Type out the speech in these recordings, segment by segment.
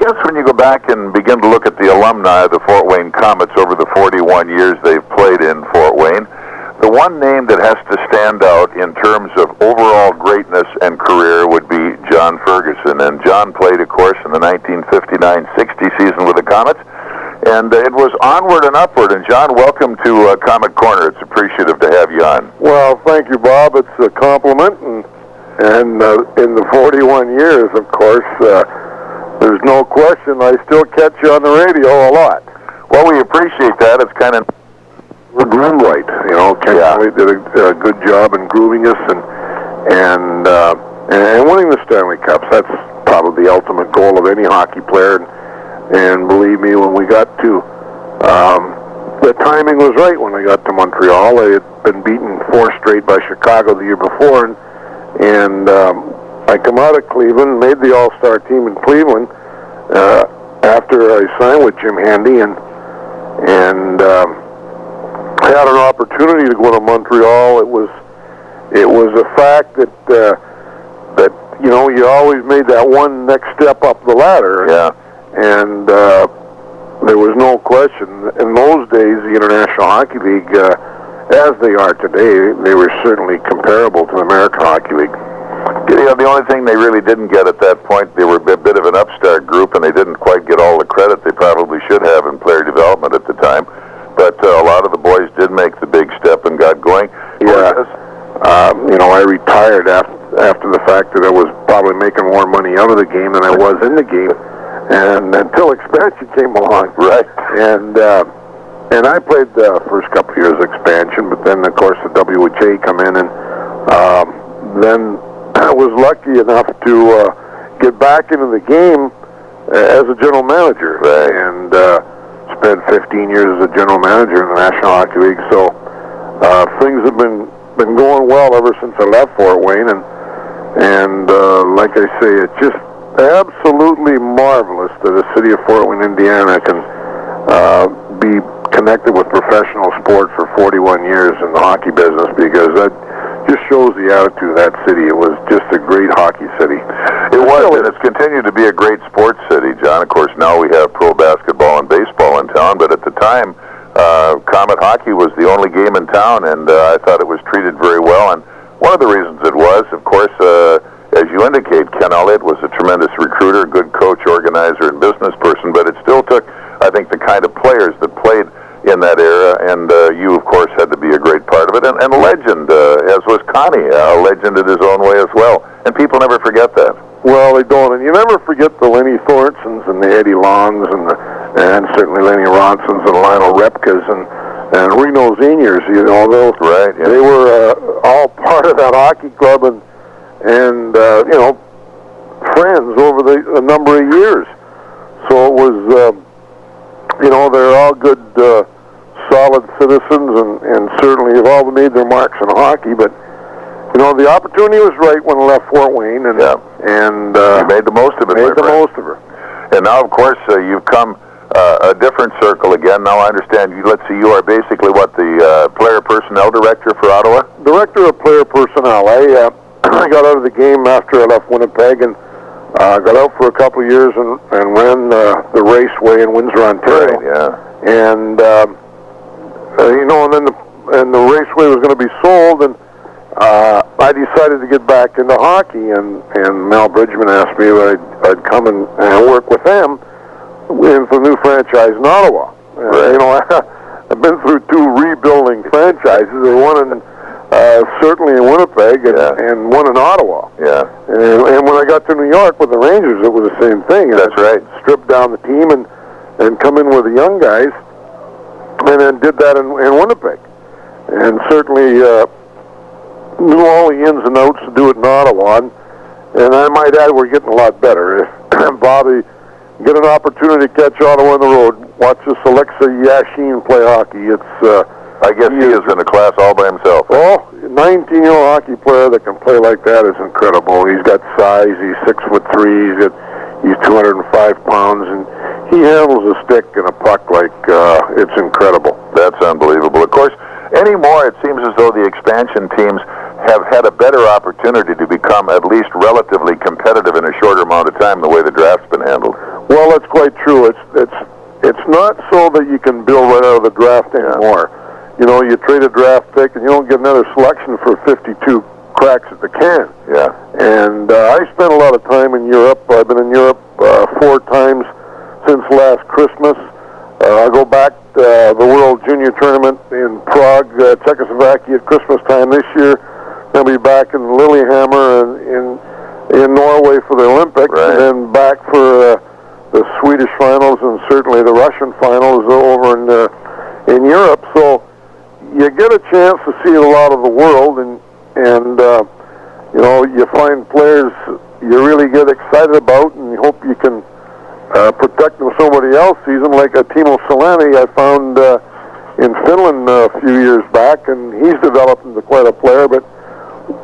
guess when you go back and begin to look at the alumni of the Fort Wayne Komets over the 41 years they've played in Fort Wayne, the one name that has to stand out in terms of overall greatness and career would be John Ferguson. And John played, of course, in the 1959-60 season with the Komets. And it was onward and upward. And John, welcome to Comet Corner. It's appreciative to have you on. Well, thank you, Bob. It's a compliment. And in the 41 years, of course, there's no question I still catch you on the radio a lot. Well, we appreciate that. It's kind of... We're groomed right. You know, Ken really did a good job in grooming us and winning the Stanley Cups. That's probably the ultimate goal of any hockey player. And believe me, when we got to, the timing was right when I got to Montreal. I had been beaten 4 straight by Chicago the year before, and I come out of Cleveland, made the All-Star team in Cleveland after I signed with Jim Handy, and I had an opportunity to go to Montreal. It was a fact that you know, you always made that one next step up the ladder. Yeah. And there was no question. In those days, the International Hockey League, as they are today, they were certainly comparable to the American Hockey League. You know, the only thing they really didn't get at that point, they were a bit of an upstart group, and they didn't quite get all the credit they probably should have in player development at the time. But a lot of the boys did make the big step and got going. Yeah. You know, I retired after the fact that I was probably making more money out of the game than I was in the game. And until expansion came along, right? And I played the first couple of years expansion, but then of course the WHA come in, and then I was lucky enough to get back into the game as a general manager, and spent 15 years as a general manager in the National Hockey League. So things have been going well ever since I left Fort Wayne, and like I say, it's just absolutely marvelous that the city of Fort Wayne, Indiana can be connected with professional sport for 41 years in the hockey business, because that just shows the attitude of that city. It was just a great hockey city. It was, and it's continued to be a great sports city, John. Of course, now we have pro basketball and baseball in town, but at the time, Comet hockey was the only game in town, and I thought it was treated very well. And one of the reasons it was, of course, as you indicate, Ken Elliott was a tremendous recruiter, good coach, organizer, and business person, but it still took, I think, the kind of players that played in that era, and you, of course, had to be a great part of it, and a legend, as was Connie, a legend in his own way as well, and people never forget that. Well, they don't, and you never forget the Lenny Thornsons and the Eddie Longs and certainly Lenny Ronsons and Lionel Repkas and Reno Seniors, you know, those, right? Yeah. They were all part of that hockey club, and you know, friends over a number of years. So it was, you know, they're all good, solid citizens, and certainly have all made their marks in hockey. But you know, the opportunity was right when I left Fort Wayne, and you made the most of it. Made the most of it. And now, of course, you've come a different circle again. Now I understand. Let's see, you are basically what, the player personnel director for Ottawa? Director of player personnel. I got out of the game after I left Winnipeg, and got out for a couple of years and ran the raceway in Windsor, Ontario. Right, yeah. And you know, and then the raceway was going to be sold, and I decided to get back into hockey, and Mel Bridgman asked me if I'd come and work with them with the new franchise in Ottawa. Right. You know, I've been through 2 rebuilding franchises. One in certainly in Winnipeg, and one in Ottawa. Yeah. And when I got to New York with the Rangers, it was the same thing. That's right. Stripped down the team and come in with the young guys, and then did that in Winnipeg. And certainly knew all the ins and outs to do it in Ottawa. And I might add, we're getting a lot better. If Bobby get an opportunity to catch Ottawa on the road, watch this Alexei Yashin play hockey. It's I guess he is in a class all by himself. Oh, 19-year-old hockey player that can play like that is incredible. He's got size. He's 6'3". He's 205 pounds, and he handles a stick and a puck like it's incredible. That's unbelievable. Of course, anymore it seems as though the expansion teams have had a better opportunity to become at least relatively competitive in a shorter amount of time, the way the draft's been handled. Well, that's quite true. It's not so that you can build right out of the draft anymore. You know, you trade a draft pick and you don't get another selection for 52 cracks at the can. Yeah. And I spent a lot of time in Europe. I've been in Europe 4 times since last Christmas. I'll go back to the World Junior Tournament in Prague, Czechoslovakia at Christmas time this year. I'll be back in Lillehammer in Norway for the Olympics, and then back for the Swedish finals and certainly the Russian finals over in Europe. So you get a chance to see a lot of the world, and you know, you find players you really get excited about, and you hope you can protect them. Somebody else sees them, like a Timo Selänne I found in Finland a few years back, and he's developed into quite a player. But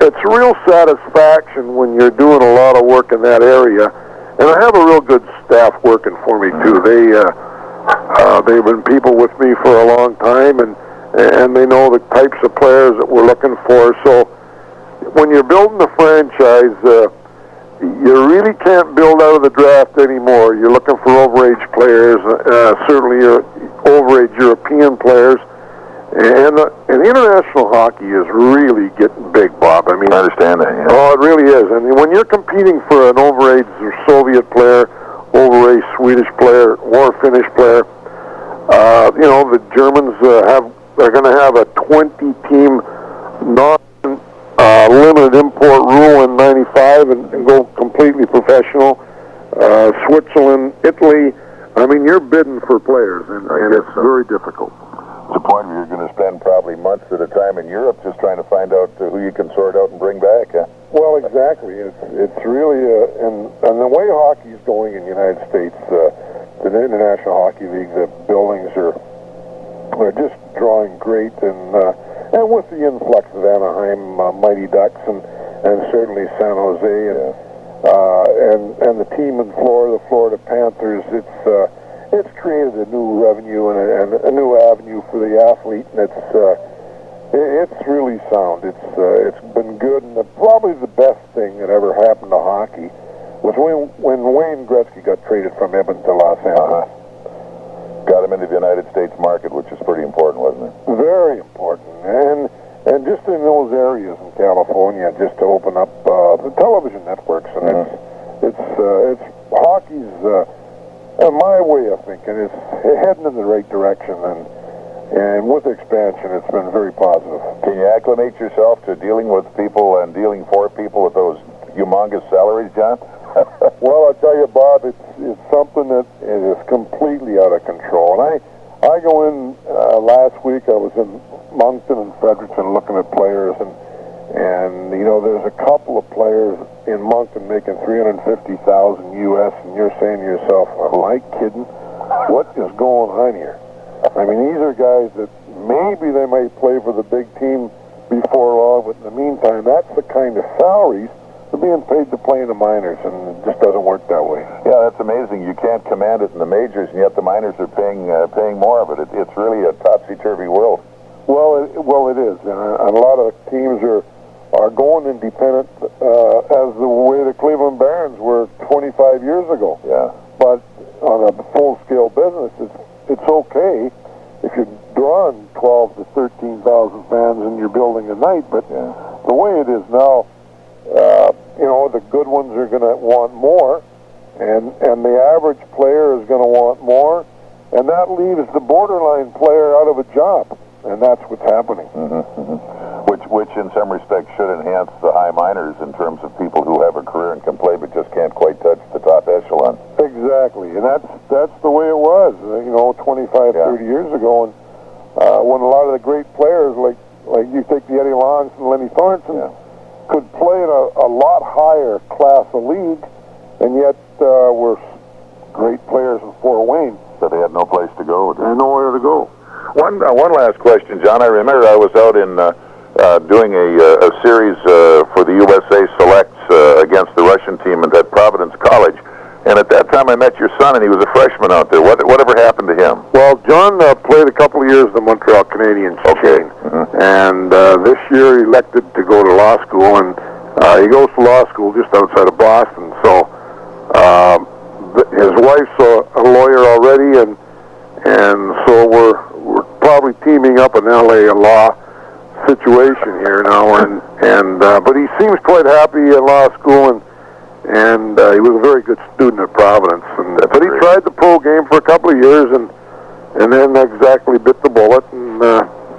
it's real satisfaction when you're doing a lot of work in that area. And I have a real good staff working for me too. They've been people with me for a long time, and they know the types of players that we're looking for. So when you're building a franchise, you really can't build out of the draft anymore. You're looking for overage players, certainly overage European players. And international hockey is really getting big, Bob. I mean, I understand that. Yeah. Oh, it really is. I mean, when you're competing for an overage Soviet player, overage Swedish player, or Finnish player, you know, the Germans are going to have a 20-team limited import rule in '95 and go completely professional. Switzerland, Italy. I mean, you're bidding for players, and it's very difficult. To the point where you're going to spend probably months at a time in Europe just trying to find out who you can sort out and bring back. Huh? Well, exactly. It's really and the way hockey is going in the United States, the International Hockey League, the buildings are just drawing great, and with the influx of Anaheim Mighty Ducks and certainly San Jose and the team in Florida, the Florida Panthers, it's created a new revenue and a new avenue for the athlete, and it's really sound. It's been good, and probably the best thing that ever happened to hockey was when Wayne Gretzky got traded from Edmonton to Los Angeles. Got him into the United States market, which is pretty important, wasn't it? Very important, and just in those areas in California, just to open up the television networks, and it's hockey's. My way of thinking is heading in the right direction, and with expansion, it's been very positive. Can you acclimate yourself to dealing with people and dealing for people with those humongous salaries, John? Well, I'll tell you, Bob, it's something that is completely out of control. And I go in last week. I was in Moncton and Fredericton looking at players, and you know, there's a couple of players in Moncton making $350,000 US, and you're saying to yourself, "Am I kidding? What is going on here?" I mean, these are guys that maybe they might play for the big team before long, but in the meantime, that's the kind of salaries they're being paid to play in the minors, and it just doesn't work that way. Yeah, that's amazing. You can't command it in the majors, and yet the minors are paying more of it. It's really a topsy-turvy world. Well, it is, and a lot of teams are going independent, as the way the Cleveland Barons were 25 years ago. Yeah. But on a full-scale business, it's okay if you're drawing 12 to 13,000 fans in your building a night. But the way it is now, you know, the good ones are going to want more, and the average player is going to want more, and that leaves the borderline player out of a job, and that's what's happening. Which in some respects should enhance the high minors in terms of people who have a career and can play but just can't quite touch the top echelon. Exactly, and that's the way it was, you know, 25, 30 years ago, and when a lot of the great players, like you take the Eddie Longs and Lenny Thornton, could play in a lot higher class of league, and yet were great players in Fort Wayne. But they had no place to go. And nowhere to go. One last question, John. I remember I was out in doing a series for the USA Selects against the Russian team at Providence College. And at that time I met your son, and he was a freshman out there. Whatever happened to him? Well, John played a couple of years in the Montreal Canadiens chain. And this year he elected to go to law school, and he goes to law school just outside of Boston. So his wife's a lawyer already, and so we're probably teaming up an LA law situation here now, but he seems quite happy in law school, and he was a very good student at Providence, but he tried the pro game for a couple of years, and then exactly bit the bullet and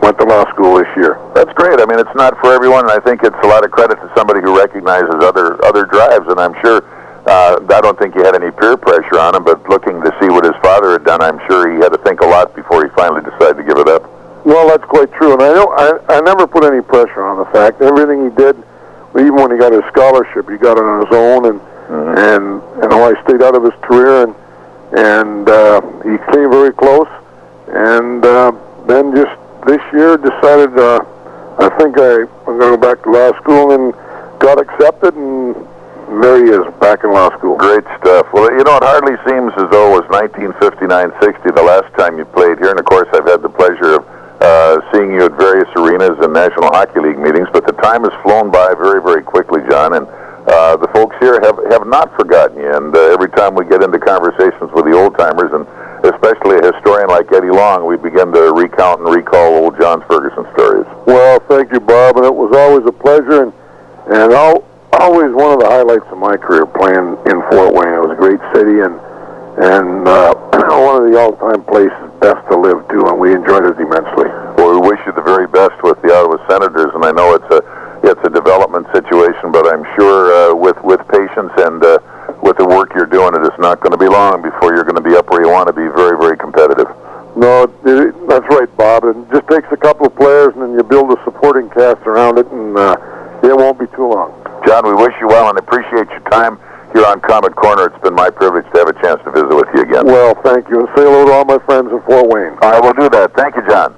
went to law school this year. That's great. I mean, it's not for everyone, and I think it's a lot of credit to somebody who recognizes other drives, and I'm sure, I don't think he had any peer pressure on him, but looking to see what his father had done, I'm sure he had to think a lot before he finally decided to give it up. Well, that's quite true, and I never put any pressure on the fact. Everything he did, even when he got his scholarship, he got it on his own, and I stayed out of his career, and he came very close, and then just this year decided I think I'm going to go back to law school, and got accepted, and there he is, back in law school. Great stuff. Well, it hardly seems as though it was 1959-60 the last time you played here, and of course I've had the pleasure of seeing you at various arenas and National Hockey League meetings, but the time has flown by very, very quickly, John, and the folks here have not forgotten you, and every time we get into conversations with the old-timers, and especially a historian like Eddie Long, we begin to recount and recall old John Ferguson stories. Well, thank you, Bob, and it was always a pleasure, and always one of the highlights of my career playing in Fort Wayne. It was a great city, and one of the all-time places best to live to, and we enjoyed it immensely. Well, we wish you the very best with the Ottawa Senators, and I know it's a development situation, but I'm sure with patience and with the work you're doing, it is not going to be long before you're going to be up where you want to be, very, very competitive. No, that's right, Bob. It just takes a couple of players, and then you build a supporting cast around it, and it won't be too long. John, we wish you well and appreciate your time here on Comet Corner. It's been my privilege to have a chance to visit with you again. Well, thank you, and say hello to all my friends in Fort Wayne. I will do that. Thank you, John.